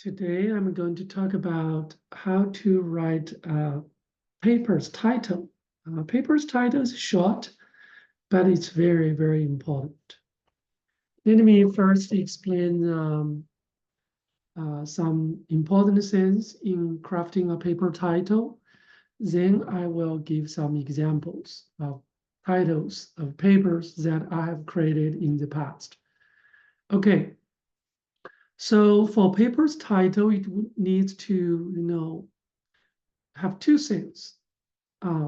Today, I'm going to talk about how to write a paper's title. Paper's title is short, but it's very, very important. Let me first explain some important things in crafting a paper title. Then I will give some examples of titles of papers that I have created in the past. Okay. So for paper's title, it needs to, have two things.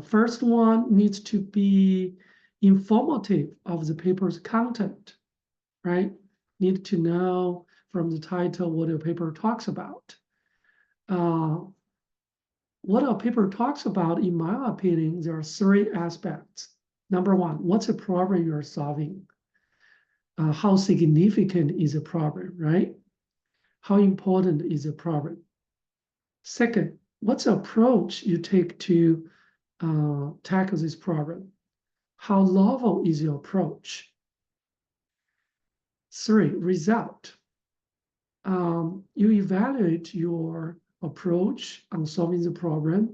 First one needs to be informative of the paper's content, right? Need to know from the title what a paper talks about. What a paper talks about, in my opinion, there are three aspects. Number one, what's the problem you're solving? How significant is the problem, right? How important is the problem? Second, what's the approach you take to tackle this problem? How novel is your approach? Three, result. You evaluate your approach on solving the problem.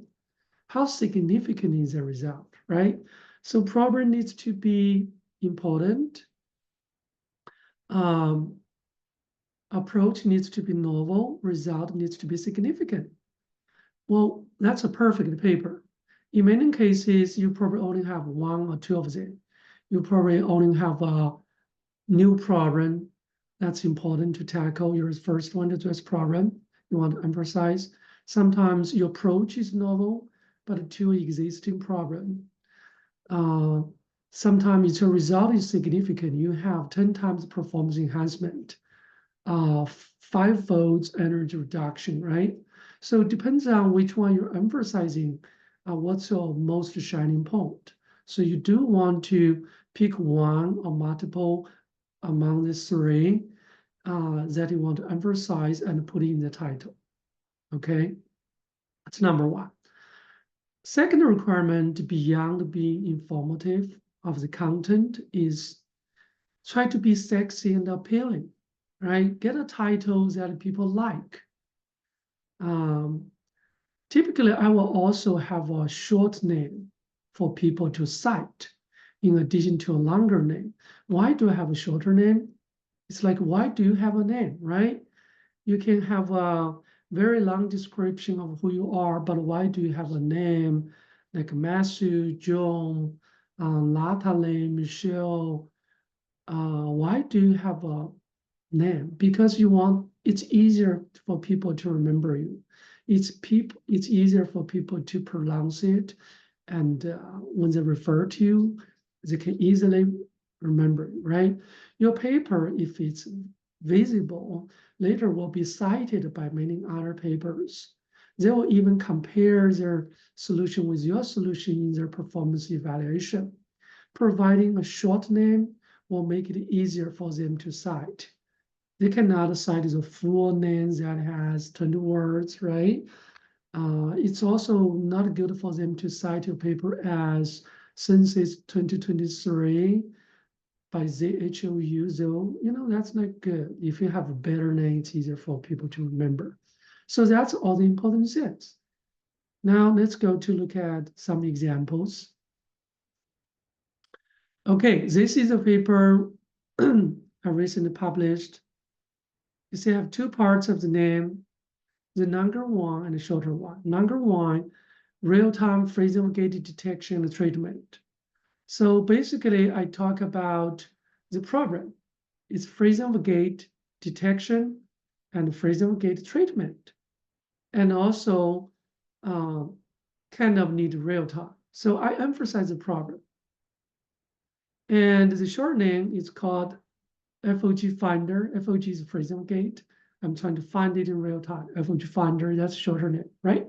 How significant is the result, right? So problem needs to be important. Approach needs to be novel. Result needs to be significant. Well, that's a perfect paper. In many cases, you probably only have one or two of them. You probably only have a new problem that's important to tackle. Your first one to address problem you want to emphasize. Sometimes your approach is novel, but to existing problem. Sometimes your result is significant. You have 10 times performance enhancement, 5-fold energy reduction, right? So it depends on which one you're emphasizing, what's your most shining point. So you do want to pick one or multiple among the three that you want to emphasize and put in the title, okay? That's number one. Second requirement, beyond being informative of the content, is try to be sexy and appealing, right? Get a title that people like. Typically, I will also have a short name for people to cite in addition to a longer name. Why do I have a shorter name? It's like, why do you have a name, right? You can have a very long description of who you are, but why do you have a name like Matthew, John, Natalie, Michelle? Why do you have a name? Because it's easier for people to remember you. It's easier for people to pronounce it, and when they refer to you, they can easily remember, right? Your paper, if it's visible, later will be cited by many other papers. They will even compare their solution with your solution in their performance evaluation. Providing a short name will make it easier for them to cite. They cannot cite the full name that has 20 words, right? It's also not good for them to cite your paper as Census 2023 by ZHOU, though, that's not good. If you have a better name, it's easier for people to remember. So that's all the important things. Now let's go to look at some examples. Okay, this is a paper I recently published. You see, I have two parts of the name, the longer one and the shorter one. Longer one, real-time freezing gate detection and treatment. So basically, I talk about the problem. It's freezing gate detection and freezing gate treatment, and also kind of need real time. So I emphasize the problem. And the short name is called FOG Finder. FOG is freezing gate. I'm trying to find it in real time. FOG Finder, that's shorter name, right?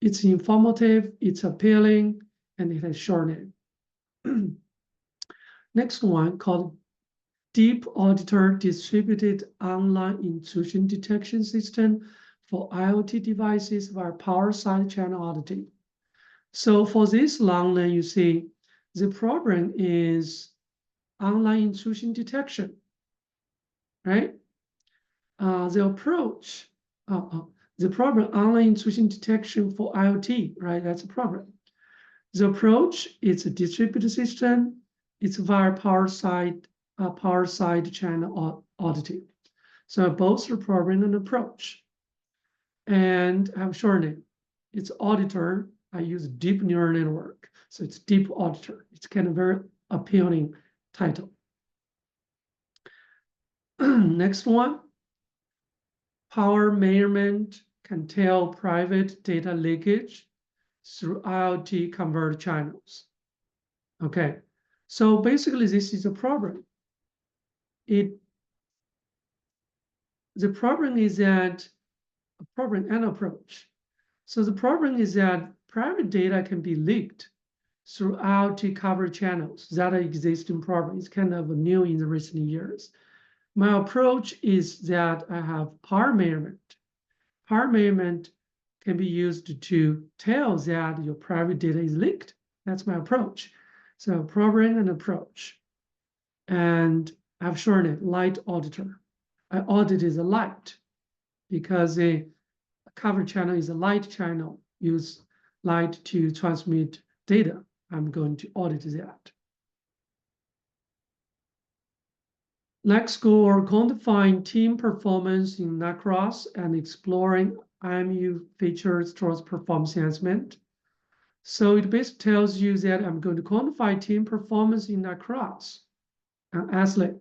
It's informative, it's appealing, and it has short name. Next one called Deep Auditor Distributed Online Intrusion Detection System for IoT devices via power side channel auditing. So for this long name, you see the problem is online intrusion detection, right? the approach, the problem, online intrusion detection for IoT, right? That's a problem. The approach is a distributed system. It's via power side channel auditing. So both the problem and approach. And I have short name. It's auditor. I use deep neural network. So it's deep auditor. It's kind of very appealing title. Next one. Power measurement can tell private data leakage through IoT convert channels. Okay, so basically this is a problem. The problem is that a problem and approach. So the problem is that private data can be leaked through IoT covered channels. That existing problem is kind of new in the recent years. My approach is that I have power measurement. Power measurement can be used to tell that your private data is leaked. That's my approach. So problem and approach. And I've shown it, light auditor. I audited the light because a cover channel is a light channel, use light to transmit data. I'm going to audit that. Next goal, quantifying team performance in NACROSS and exploring IMU features towards performance enhancement. So it basically tells you that I'm going to quantify team performance in NACROSS and ASLET.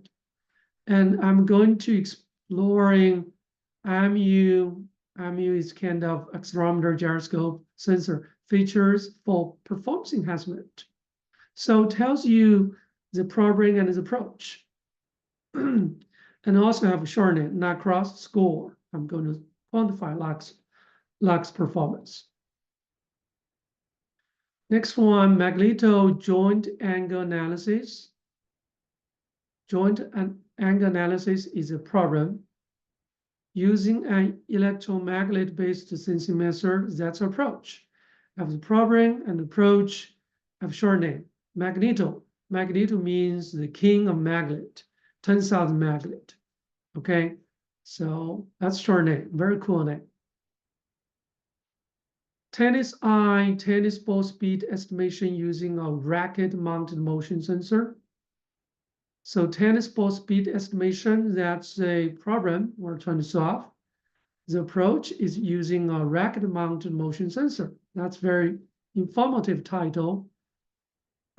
And I'm going to exploring IMU. IMU is kind of accelerometer gyroscope sensor features for performance enhancement. So it tells you the problem and the approach. And also have a shortname, NACROSS score. I'm going to quantify LUX performance. Next one, Magneto joint angle analysis. Joint angle analysis is a problem. Using an electromagnet-based sensing method, that's approach. I have the problem and approach. I have short name, Magneto. Magneto means the king of magnet, 10,000 magnet. Okay, so that's short name, very cool name. Tennis eye, tennis ball speed estimation using a racket-mounted motion sensor. So tennis ball speed estimation, that's a problem we're trying to solve. The approach is using a racket-mounted motion sensor. That's very informative title.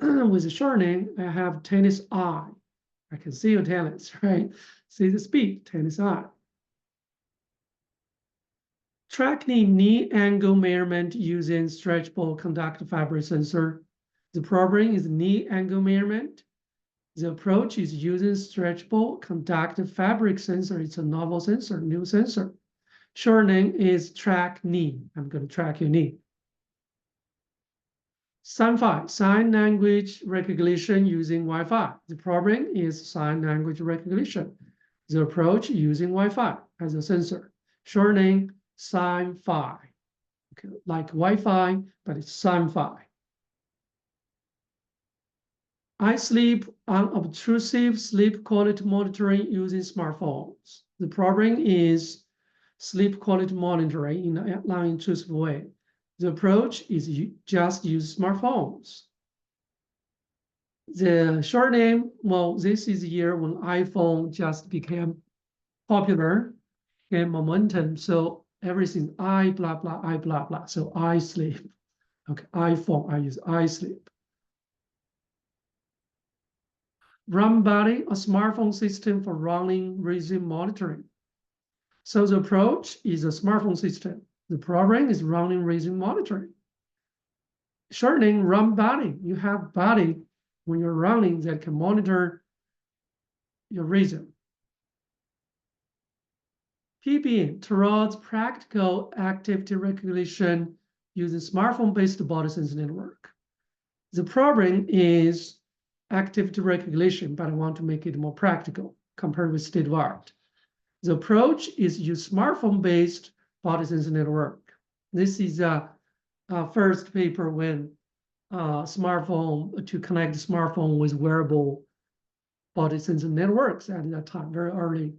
With a short name, I have tennis eye. I can see your tennis, right? See the speed, tennis eye. Tracking knee angle measurement using stretchable conductive fabric sensor. The problem is knee angle measurement. The approach is using stretchable conductive fabric sensor. It's a novel sensor, new sensor. Short name is track knee. I'm going to track your knee. SIGN-5, sign language recognition using Wi-Fi. The problem is sign language recognition. The approach using Wi-Fi as a sensor. Short name, SIGN-5. Okay, like Wi-Fi, but it's SIGN-5. iSleep, unobtrusive sleep quality monitoring using smartphones. The problem is sleep quality monitoring in a non-intrusive way. The approach is just use smartphones. The short name, well, this is the year when iPhone just became popular, gained momentum. So everything I blah blah, I blah blah. So iSleep. Okay, iPhone, I use iSleep. RunBuddy, a smartphone system for running rhythm monitoring. So the approach is a smartphone system. The problem is running rhythm monitoring. Short name, RunBuddy. You have buddy when you're running that can monitor your rhythm. PBN, towards practical activity recognition using smartphone-based body sensing network. The problem is activity recognition, but I want to make it more practical compared with state of art. The approach is use smartphone-based body sensing network. This is a first paper when smartphone to connect the smartphone with wearable body sensing networks at that time, very early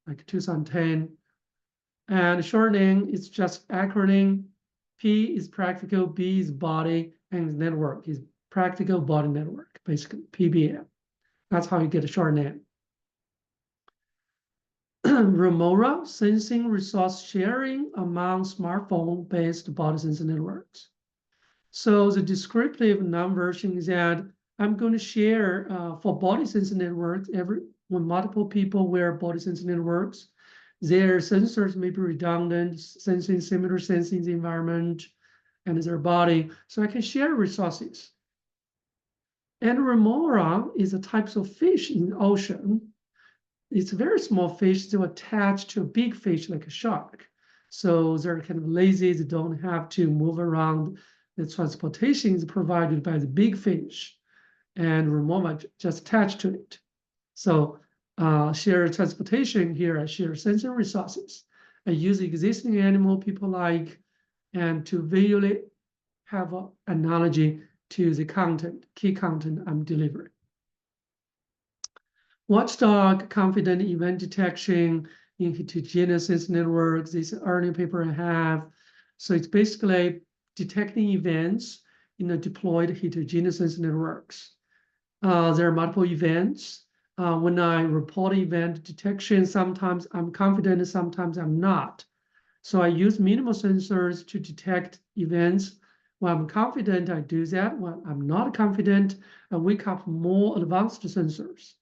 like 2010. And short name is just acronym. P is practical, B is body, and network is practical body network, basically PBN. That's how you get a short name. Remora, sensing resource sharing among smartphone-based body sensing networks. So the descriptive noun version is that I'm going to share for body sensing networks, when multiple people wear body sensing networks, their sensors may be redundant, sensing similar sensing the environment and their body. So I can share resources. And remora is a type of fish in the ocean. It's a very small fish still attached to a big fish like a shark. So they're kind of lazy, they don't have to move around. The transportation is provided by the big fish and remora just attached to it. So share transportation here, I share sensor resources. I use existing animal people like, and to visually have an analogy to the content, key content I'm delivering. Watchdog, confident event detection in heterogeneous sensor networks. This earlier paper I have. So it's basically detecting events in the deployed heterogeneous sensor networks. There are multiple events. When I report event detection, sometimes I'm confident, sometimes I'm not. So I use minimal sensors to detect events. When I'm confident, I do that. When I'm not confident, I wake up more advanced sensors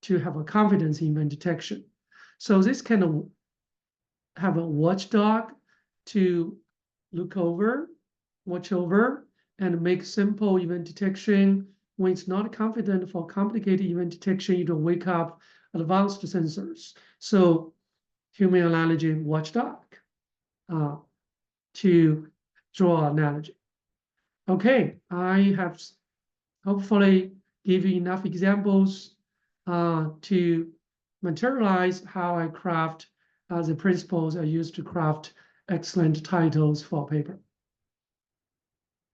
to have a confidence in event detection. So this kind of have a watchdog to look over, watch over, and make simple event detection. When it's not confident for complicated event detection, you don't wake up advanced sensors. So human analogy, watchdog, to draw analogy. Okay, I have hopefully give you enough examples to materialize how I craft the principles I use to craft excellent titles for a paper.